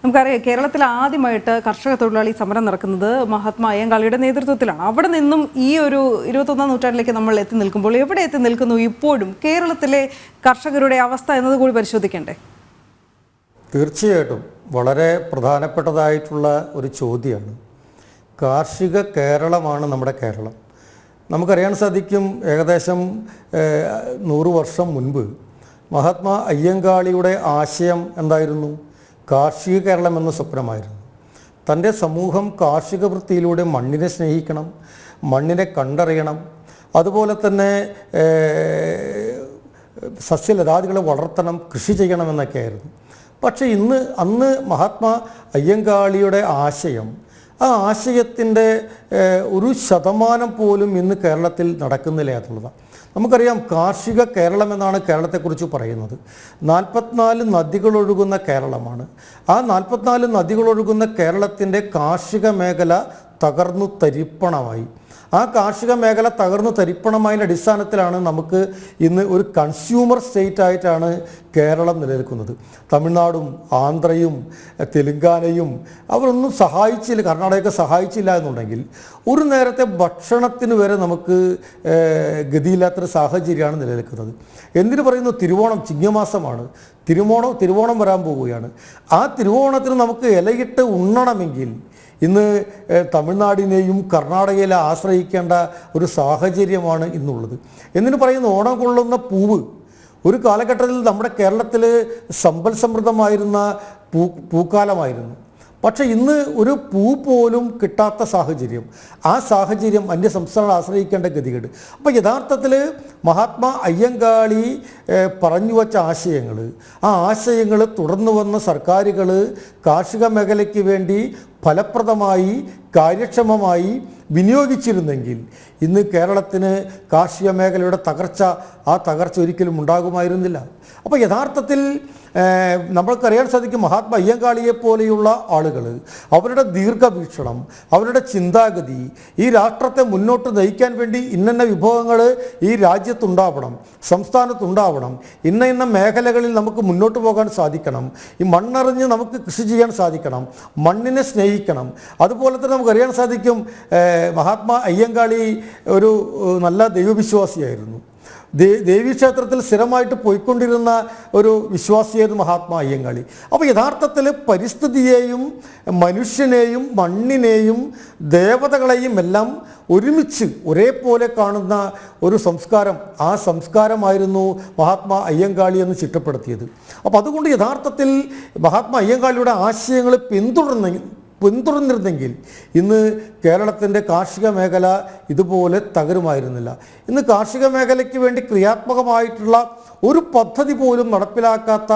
നമുക്കറിയാം കേരളത്തിൽ ആദ്യമായിട്ട് കർഷക തൊഴിലാളി സമരം നടക്കുന്നത് മഹാത്മാ അയ്യങ്കാളിയുടെ നേതൃത്വത്തിലാണ്. അവിടെ നിന്നും ഈ ഒരു 21ാം നൂറ്റാണ്ടിലേക്ക് നമ്മൾ എത്തി നിൽക്കുമ്പോൾ എവിടെ എത്തി നിൽക്കുന്നു ഇപ്പോഴും കേരളത്തിലെ കർഷകരുടെ അവസ്ഥ എന്നത് കൂടി പരിശോധിക്കണ്ടേ? തീർച്ചയായിട്ടും വളരെ പ്രധാനപ്പെട്ടതായിട്ടുള്ള ഒരു ചോദ്യമാണ്. കാർഷിക കേരളമാണ് നമ്മുടെ കേരളം. നമുക്കറിയാൻ സാധിക്കും, ഏകദേശം 100 വർഷം മുൻപ് മഹാത്മാ അയ്യങ്കാളിയുടെ ആശയം എന്തായിരുന്നു? കാർഷിക കേരളം എന്ന സ്വപ്നമായിരുന്നു. തൻ്റെ സമൂഹം കാർഷിക വൃത്തിയിലൂടെ മണ്ണിനെ സ്നേഹിക്കണം, മണ്ണിനെ കണ്ടറിയണം, അതുപോലെ തന്നെ സസ്യലതാദികളെ വളർത്തണം, കൃഷി ചെയ്യണമെന്നൊക്കെയായിരുന്നു. പക്ഷേ അന്ന് മഹാത്മാ അയ്യങ്കാളിയുടെ ആശയം, ആ ആശയത്തിൻ്റെ 1% പോലും ഇന്ന് കേരളത്തിൽ നടക്കുന്നില്ല എന്നുള്ളതാണ്. നമുക്കറിയാം, കാർഷിക കേരളം എന്നാണ് കേരളത്തെക്കുറിച്ച് പറയുന്നത്. 44 നദികളൊഴുകുന്ന കേരളമാണ്. ആ 44 നദികളൊഴുകുന്ന കേരളത്തിൻ്റെ കാർഷിക മേഖല തകർന്നു തരിപ്പണമായി. ആ കാർഷിക മേഖല തകർന്നു തരിപ്പണമായതിൻ്റെ അടിസ്ഥാനത്തിലാണ് നമുക്ക് ഇന്ന് ഒരു കൺസ്യൂമർ സ്റ്റേറ്റ് ആയിട്ടാണ് കേരളം നിലനിൽക്കുന്നത്. തമിഴ്നാടും ആന്ധ്രയും തെലുങ്കാനയും അവരൊന്നും സഹായിച്ചില്ല, കർണാടകയൊക്കെ സഹായിച്ചില്ല എന്നുണ്ടെങ്കിൽ ഒരു നേരത്തെ ഭക്ഷണത്തിന് വരെ നമുക്ക് ഗതിയില്ലാത്തൊരു സാഹചര്യമാണ് നിലനിൽക്കുന്നത്. എന്തിനു പറയുന്നു? തിരുവോണം ചിങ്ങമാസമാണ്. തിരുവോണം വരാൻ പോവുകയാണ്. ആ തിരുവോണത്തിന് നമുക്ക് ഇലയിട്ട് ഉണ്ണണമെങ്കിൽ ഇന്ന് തമിഴ്നാടിനെയും കർണാടകയിലെ ആശ്രയിക്കേണ്ട ഒരു സാഹചര്യമാണ് ഇന്നുള്ളത്. എന്തിനു പറയുന്നു? ഓണം കൊള്ളുന്ന പൂവ്. ഒരു കാലഘട്ടത്തിൽ നമ്മുടെ കേരളത്തിൽ സമ്പൽ സമൃദ്ധമായിരുന്ന പൂക്കാലമായിരുന്നു. പക്ഷേ ഇന്ന് ഒരു പൂ പോലും കിട്ടാത്ത സാഹചര്യം. ആ സാഹചര്യം അന്യ സംസ്ഥാനങ്ങളെ ആശ്രയിക്കേണ്ട ഗതികേട്. അപ്പോൾ യഥാർത്ഥത്തിൽ മഹാത്മാ അയ്യങ്കാളി പറഞ്ഞു വച്ച ആശയങ്ങൾ, ആ ആശയങ്ങൾ തുടർന്നു വന്ന സർക്കാരുകൾ കാർഷിക മേഖലയ്ക്ക് വേണ്ടി ഫലപ്രദമായി കാര്യക്ഷമമായി വിനിയോഗിച്ചിരുന്നെങ്കിൽ ഇന്ന് കേരളത്തിന് കാർഷിക മേഖലയുടെ ആ തകർച്ച ഒരിക്കലും ഉണ്ടാകുമായിരുന്നില്ല. അപ്പോൾ യഥാർത്ഥത്തിൽ നമ്മൾക്കറിയാൻ സാധിക്കും, മഹാത്മാ അയ്യങ്കാളിയെ പോലെയുള്ള ആളുകൾ, അവരുടെ ദീർഘവീക്ഷണം, അവരുടെ ചിന്താഗതി, ഈ രാഷ്ട്രത്തെ മുന്നോട്ട് നയിക്കാൻ വേണ്ടി ഇന്ന വിഭവങ്ങൾ ഈ രാജ്യത്തുണ്ടാവണം, സംസ്ഥാനത്തുണ്ടാവണം, ഇന്ന മേഖലകളിൽ നമുക്ക് മുന്നോട്ട് പോകാൻ സാധിക്കണം, ഈ മണ്ണറിഞ്ഞ് നമുക്ക് കൃഷി ചെയ്യാൻ സാധിക്കണം, മണ്ണിനെ സ്നേഹിക്കണം. അതുപോലെ തന്നെ നമുക്കറിയാൻ സാധിക്കും, മഹാത്മാ അയ്യങ്കാളി ഒരു നല്ല ദൈവവിശ്വാസിയായിരുന്നു. ദേവീക്ഷേത്രത്തിൽ സ്ഥിരമായിട്ട് പോയിക്കൊണ്ടിരുന്ന ഒരു വിശ്വാസിയായിരുന്നു മഹാത്മാ അയ്യങ്കാളി. അപ്പോൾ യഥാർത്ഥത്തിൽ പരിസ്ഥിതിയെയും മനുഷ്യനെയും മണ്ണിനെയും ദേവതകളെയും എല്ലാം ഒരുമിച്ച് ഒരേപോലെ കാണുന്ന ഒരു സംസ്കാരം, ആ സംസ്കാരമായിരുന്നു മഹാത്മാ അയ്യങ്കാളി എന്ന് ചിട്ടപ്പെടുത്തിയത്. അപ്പോൾ അതുകൊണ്ട് യഥാർത്ഥത്തിൽ മഹാത്മാ അയ്യങ്കാളിയുടെ ആശയങ്ങൾ പിന്തുടർന്നിരുന്നെങ്കിൽ ഇന്ന് കേരളത്തിൻ്റെ കാർഷിക മേഖല ഇതുപോലെ തകരുമായിരുന്നില്ല. ഇന്ന് കാർഷിക മേഖലയ്ക്ക് വേണ്ടി ക്രിയാത്മകമായിട്ടുള്ള ഒരു പദ്ധതി പോലും നടപ്പിലാക്കാത്ത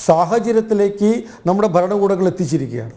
സാഹചര്യത്തിലേക്ക് നമ്മുടെ ഭരണകൂടങ്ങൾ എത്തിച്ചിരിക്കുകയാണ്.